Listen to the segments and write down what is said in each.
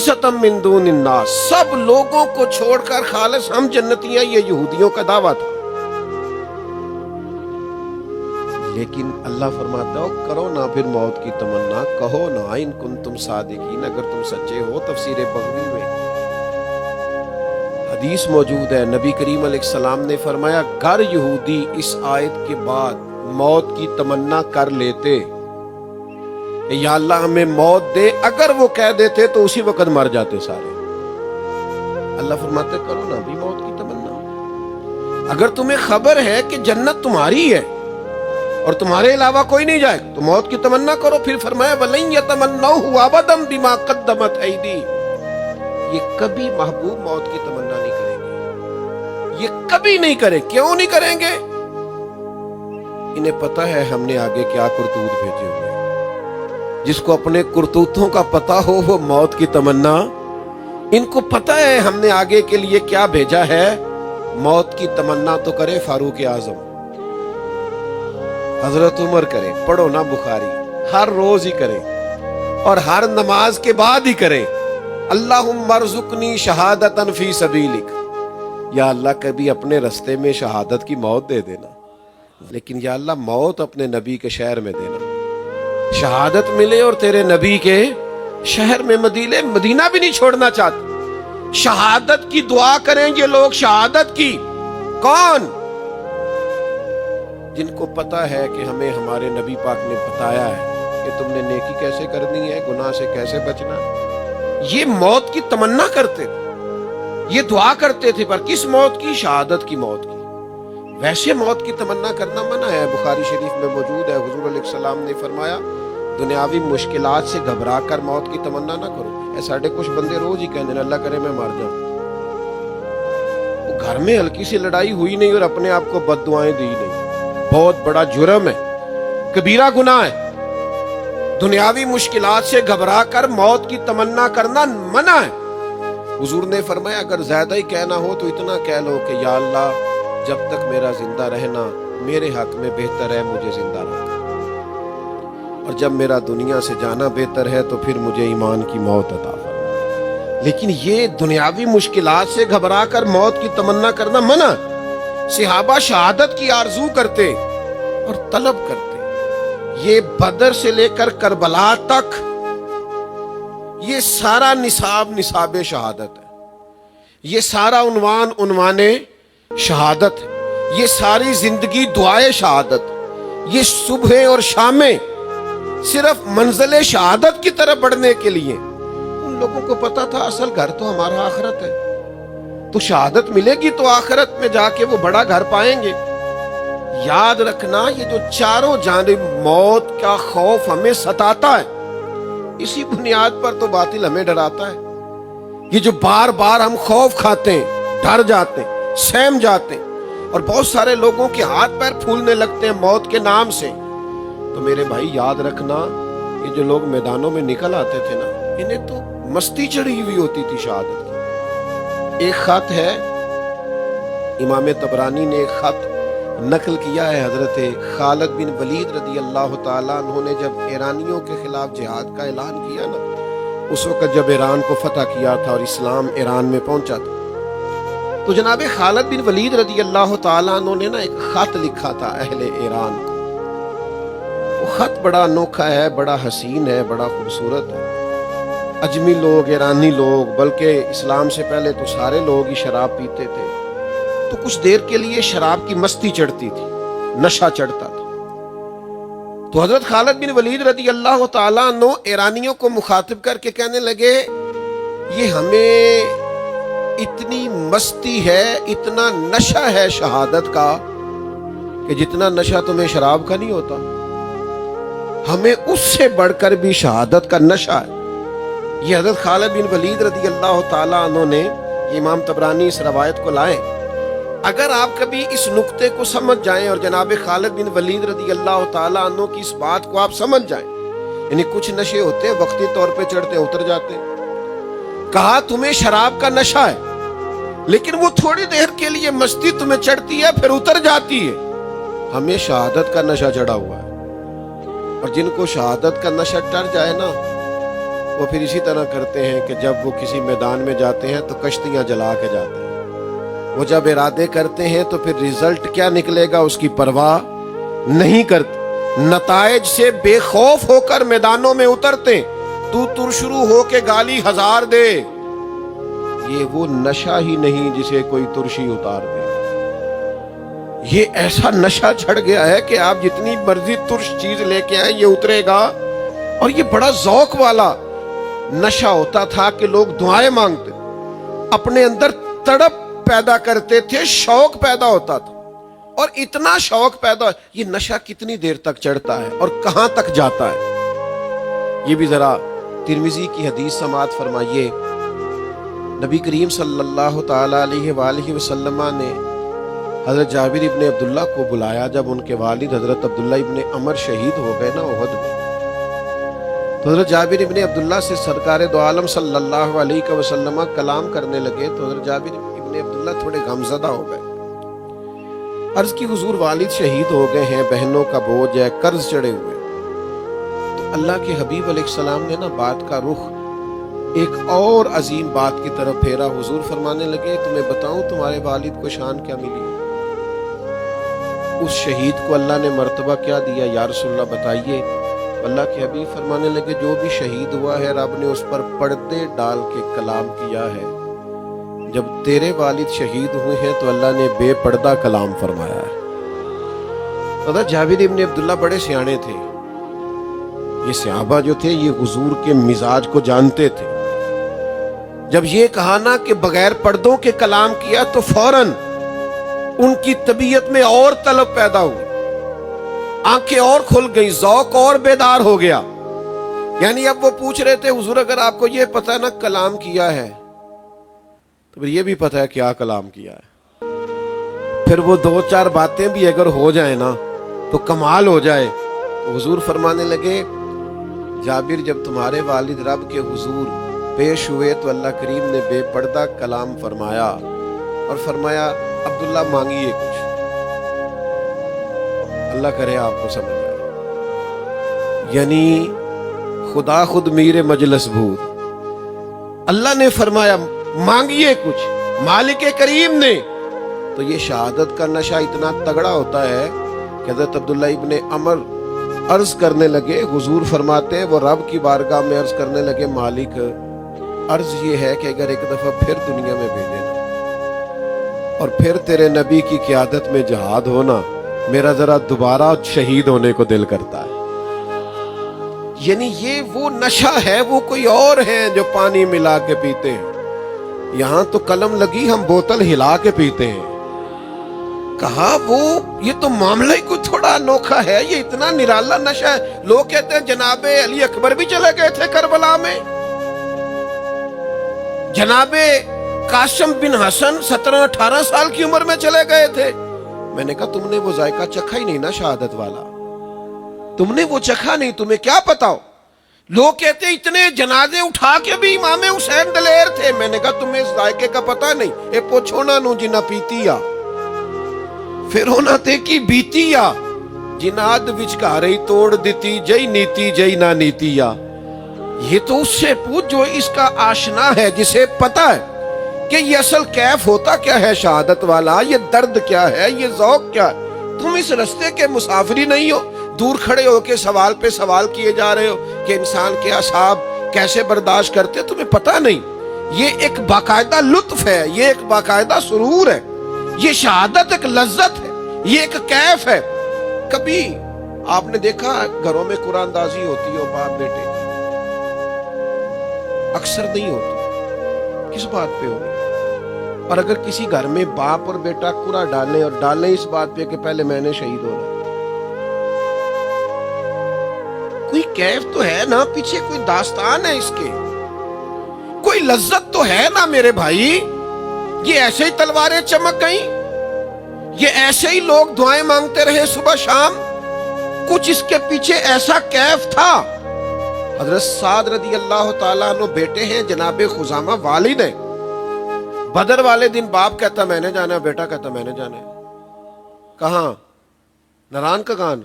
खालिसतम मिन दूनिन्नास, सब लोगों को छोड़कर खालिस हम जन्नतियां, ये यहूदियों का दावा था। लेकिन अल्लाह फरमाता हो करो ना फिर मौत की तमन्ना, कहो ना इन कुंतुम सादिकीन, अगर तुम सच्चे हो। तफसीर बगवी में हदीस मौजूद है, नबी करीम अलैहिस्सलाम ने फरमाया अगर यहूदी इस आयत के बाद मौत की तमन्ना कर लेते, या अल्लाह हमें मौत दे, अगर वो कह देते तो उसी वक्त मर जाते सारे। अल्लाह फरमाते करो ना भी मौत की तमन्ना, अगर तुम्हें खबर है कि जन्नत तुम्हारी है और तुम्हारे अलावा कोई नहीं जाए तो मौत की तमन्ना करो। फिर फरमाया वलन यतमन्नहु अबदम बिमा कद्दमत ऐदी, ये कभी महबूब मौत की तमन्ना नहीं करेंगे, ये कभी नहीं करें। क्यों नहीं करेंगे? इन्हें पता है हमने आगे क्या करतूत भेजे हुए। जिसको अपने करतूतों का पता हो वो मौत की तमन्ना, इनको पता है हमने आगे के लिए क्या भेजा है। मौत की तमन्ना तो करे फारूक आजम, हजरत उमर करे, पढ़ो ना बुखारी, हर रोज ही करें और हर नमाज के बाद ही करें। अल्लाहुम्मा अर्जुकनी शहादतन फी सबीलिक, या अल्लाह कभी अपने रास्ते में शहादत की मौत दे देना, लेकिन या अल्लाह मौत अपने नबी के शहर में देना, शहादत मिले और तेरे नबी के शहर में मदीना भी नहीं छोड़ना चाहते। शहादत की दुआ करें ये लोग, शहादत की। कौन? जिनको पता है कि हमें हमारे नबी पाक ने बताया है कि तुमने नेकी कैसे करनी है, गुनाह से कैसे बचना है। ये मौत की तमन्ना करते थे, ये दुआ करते थे, पर किस मौत की? शहादत की मौत की। वैसे मौत की तमन्ना करना मना है, बुखारी शरीफ में मौजूद है। हुजूर अलैहिस्सलाम ने फरमाया दुनियावी मुश्किलात से घबरा कर मौत की तमन्ना ना करो। साढ़े कुछ बंदे रोज ही कहते अल्लाह करे मैं मर जाऊं। घर में हल्की सी लड़ाई हुई नहीं और अपने आप को बद्दुआएं दी नहीं, बहुत बड़ा जुर्म है, कबीरा गुनाह है। दुनियावी मुश्किलात से घबरा कर मौत की तमन्ना करना मना है। हुजूर ने फरमाया अगर ज्यादा ही कहना हो तो इतना कह लो कि या अल्लाह जब तक मेरा जिंदा रहना मेरे हक में बेहतर है, मुझे जिंदा रखना, और जब मेरा दुनिया से जाना बेहतर है तो फिर मुझे ईमान की मौत अता फरमा। लेकिन ये दुनियावी मुश्किलात से घबरा कर मौत की तमन्ना करना मना। सहाबा शहादत की आरजू करते और तलब करते। ये बदर से लेकर करबला तक ये सारा निसाब शहादत है, ये सारा उन्वाने शहादत है, ये सारी जिंदगी दुआए शहादत, ये सुबह और शामें सिर्फ मंजिल शहादत की तरफ बढ़ने के लिए। उन लोगों को पता था असल घर तो हमारा आखिरत है, तो शहादत मिलेगी तो आखिरत में जाके वो बड़ा घर पाएंगे। याद रखना ये जो चारों जानिब मौत का खौफ हमें सताता है, इसी बुनियाद पर तो बातिल हमें डराता है। ये जो बार बार हम खौफ खाते हैं, डर जाते हैं, सहम जाते हैं, और बहुत सारे लोगों के हाथ पैर फूलने लगते हैं मौत के नाम से। तो मेरे भाई याद रखना ये जो लोग मैदानों में निकल आते थे ना, इन्हें तो मस्ती चढ़ी हुई होती थी शहादत की। एक खत है, इमाम तबरानी ने एक खत नकल किया है, हजरत खालिद बिन वलीद रदी अल्लाह ताला अन्हु ने जब ईरानियों के खिलाफ जिहाद का ऐलान किया ना, उस वक्त जब ईरान को फतह किया था और इस्लाम ईरान में पहुंचा था, तो जनाब खालिद बिन वलीद रदी अल्लाह ताला अन्हु ने ना एक खत लिखा था अहले ईरान को। वो खत बड़ा अनोखा है, बड़ा हसीन है, बड़ा खूबसूरत है। अजमी लोग, ईरानी लोग, बल्कि इस्लाम से पहले तो सारे लोग ही शराब पीते थे, तो कुछ देर के लिए शराब की मस्ती चढ़ती थी, नशा चढ़ता था। तो हजरत खालिद बिन वलीद रदी अल्लाह ताला अन्हु ईरानियों को मुखातिब करके कहने लगे ये हमें इतनी मस्ती है, इतना नशा है शहादत का कि जितना नशा तुम्हें शराब का नहीं होता, हमें उससे बढ़कर भी शहादत का नशा है। ये हजरत खालिद बिन वलीद रदी अल्लाह ताला अन्हु ने, इमाम तबरानी इस रवायत को लाए। अगर आप कभी इस नुक्ते को समझ जाएं और जनाब खालिद बिन वलीद रदी अल्लाह ताला अन्हु की इस बात को आप समझ जाएं, यानी कुछ नशे होते हैं वक्ती तौर पे चढ़ते उतर जाते हैं। कहा तुम्हें शराब का नशा है, लेकिन वो थोड़ी देर के लिए मस्ती तुम्हें चढ़ती है फिर उतर जाती है। हमें शहादत का नशा चढ़ा हुआ है, और जिनको शहादत का नशा चढ़ जाए ना, وہ پھر اسی طرح کرتے ہیں کہ جب وہ کسی میدان میں جاتے ہیں تو کشتیاں جلا کے جاتے ہیں، وہ جب ارادے کرتے ہیں تو پھر رزلٹ کیا نکلے گا اس کی پرواہ نہیں کرتے، نتائج سے بے خوف ہو کر میدانوں میں اترتے، تو ترشرو ہو کے گالی ہزار دے، یہ وہ نشہ ہی نہیں جسے کوئی ترشی اتار دے، یہ ایسا نشہ چڑھ گیا ہے کہ آپ جتنی مرضی ترش چیز لے کے آئیں یہ اترے گا۔ اور یہ بڑا ذوق والا نشہ ہوتا تھا کہ لوگ دعائیں مانگتے، اپنے اندر تڑپ پیدا کرتے تھے، شوق پیدا ہوتا تھا، اور اتنا شوق پیدا، یہ نشہ کتنی دیر تک چڑھتا ہے اور کہاں تک جاتا ہے، یہ بھی ذرا ترمذی کی حدیث سماعت فرمائیے۔ نبی کریم صلی اللہ تعالی علیہ وآلہ وسلم نے حضرت جابر ابن عبداللہ کو بلایا جب ان کے والد حضرت عبداللہ ابن عمر شہید ہو گئے نا احد میں، تو حضرت جابر ابن عبداللہ سے سرکار دو عالم صلی اللہ علیہ وسلم کلام کرنے لگے، تو حضرت جابر ابن عبداللہ تھوڑے غمزدہ ہو گئے، عرض کی حضور والد شہید ہو گئے ہیں، بہنوں کا بوجھ ہے، قرض چڑھے ہوئے، تو اللہ کے حبیب علیہ السلام نے نا بات کا رخ ایک اور عظیم بات کی طرف پھیرا، حضور فرمانے لگے تمہیں بتاؤں تمہارے والد کو شان کیا ملی، اس شہید کو اللہ نے مرتبہ کیا دیا، یا رسول اللہ بتائیے۔ اللہ کے حبیب فرمانے لگے جو بھی شہید ہوا ہے رب نے اس پر پردے ڈال کے کلام کیا ہے، جب تیرے والد شہید ہوئے ہیں تو اللہ نے بے پردہ کلام فرمایا ہے۔ حضرت جابر ابن عبداللہ بڑے سیانے تھے، یہ صحابہ جو تھے یہ حضور کے مزاج کو جانتے تھے، جب یہ کہا نا کہ بغیر پردوں کے کلام کیا تو فوراً ان کی طبیعت میں اور طلب پیدا ہوئی، آنکھیں اور کھل گئی، ذوق اور بیدار ہو گیا، یعنی اب وہ پوچھ رہے تھے حضور اگر آپ کو یہ پتہ ہے نا کلام کیا ہے تو پھر یہ بھی پتہ ہے کیا کلام کیا ہے، پھر وہ دو چار باتیں بھی اگر ہو جائیں نا تو کمال ہو جائے۔ تو حضور فرمانے لگے جابر جب تمہارے والد رب کے حضور پیش ہوئے تو اللہ کریم نے بے پردہ کلام فرمایا اور فرمایا عبداللہ مانگیے کچھ، اللہ کرے آپ کو سمجھ آئے، یعنی خدا خود میر مجلس بھود، اللہ نے فرمایا مانگیے کچھ، مالک کریم نے۔ تو یہ شہادت کا نشہ اتنا تگڑا ہوتا ہے کہ حضرت عبداللہ ابن عمر عرض کرنے لگے، حضور فرماتے وہ رب کی بارگاہ میں عرض کرنے لگے مالک عرض یہ ہے کہ اگر ایک دفعہ پھر دنیا میں بھیجے نا اور پھر تیرے نبی کی قیادت میں جہاد ہونا، میرا ذرا دوبارہ شہید ہونے کو دل کرتا ہے۔ یعنی یہ وہ نشہ ہے، وہ کوئی اور ہے جو پانی ملا کے پیتے ہیں، یہاں تو قلم لگی ہم بوتل ہلا کے پیتے ہیں۔ کہا وہ یہ تو معاملہ ہی کوئی تھوڑا انوکھا ہے، یہ اتنا نرالا نشہ ہے، لوگ کہتے ہیں جناب علی اکبر بھی چلے گئے تھے کربلا میں، جناب قاسم بن حسن 17-18 سال کی عمر میں چلے گئے تھے۔ میں نے کہا تم نے وہ ذائقہ چکھا ہی نہیں نا شہادت والا، تم نے وہ چکھا نہیں، تمہیں کیا پتا ہو۔ لوگ کہتے ہیں اتنے جنازے اٹھا کے بھی امام حسین دلیر تھے، میں نے کہا تمہیں اس ذائقے کا پتا نہیں، اے پوچھو نہ نو جنہ پیتی آ پھر ہونا تے کی بیتی آ جناد وچکارے توڑ دیتی جئی نیتی جئی نہ نیتی آ۔ یہ تو اس سے پوچھ جو اس کا آشنا ہے، جسے پتا ہے کہ یہ اصل کیف ہوتا کیا ہے شہادت والا، یہ درد کیا ہے، یہ ذوق کیا ہے۔ تم اس رستے کے مسافری نہیں ہو، دور کھڑے ہو کے سوال پہ سوال کیے جا رہے ہو کہ انسان کے اعصاب کیسے برداشت کرتے، تمہیں پتہ نہیں۔ یہ ایک باقاعدہ لطف ہے، یہ ایک باقاعدہ سرور ہے، یہ شہادت ایک لذت ہے، یہ ایک کیف ہے۔ کبھی آپ نے دیکھا گھروں میں قرآن اندازی ہوتی ہے باپ بیٹے کی، اکثر نہیں ہوتی، کس بات پہ ہوگی؟ اور اگر کسی گھر میں باپ اور بیٹا قرآن ڈالیں اور ڈالیں اس بات پہ کہ پہلے میں نے شہید ہونا، کوئی کیف تو ہے نا، پیچھے کوئی داستان ہے اس کے، کوئی لذت تو ہے نا میرے بھائی۔ یہ ایسے ہی تلواریں چمک گئیں، یہ ایسے ہی لوگ دعائیں مانگتے رہے صبح شام، کچھ اس کے پیچھے ایسا کیف تھا۔ حضرت سعد رضی اللہ تعالیٰ عنہ بیٹے ہیں جناب خزامہ والد ہیں، بدر والے دن باپ کہتا میں نے جانا ہے، بیٹا کہتا میں نے جانا ہے، کہاں؟ نران کا کان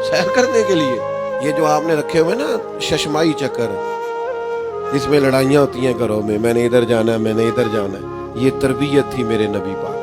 سیر کرنے کے لیے، یہ جو آپ نے رکھے ہوئے نا ششمائی چکر، جس میں لڑائیاں ہوتی ہیں گھروں میں، میں نے ادھر جانا ہے، میں نے ادھر جانا ہے، یہ تربیت تھی میرے نبی پاک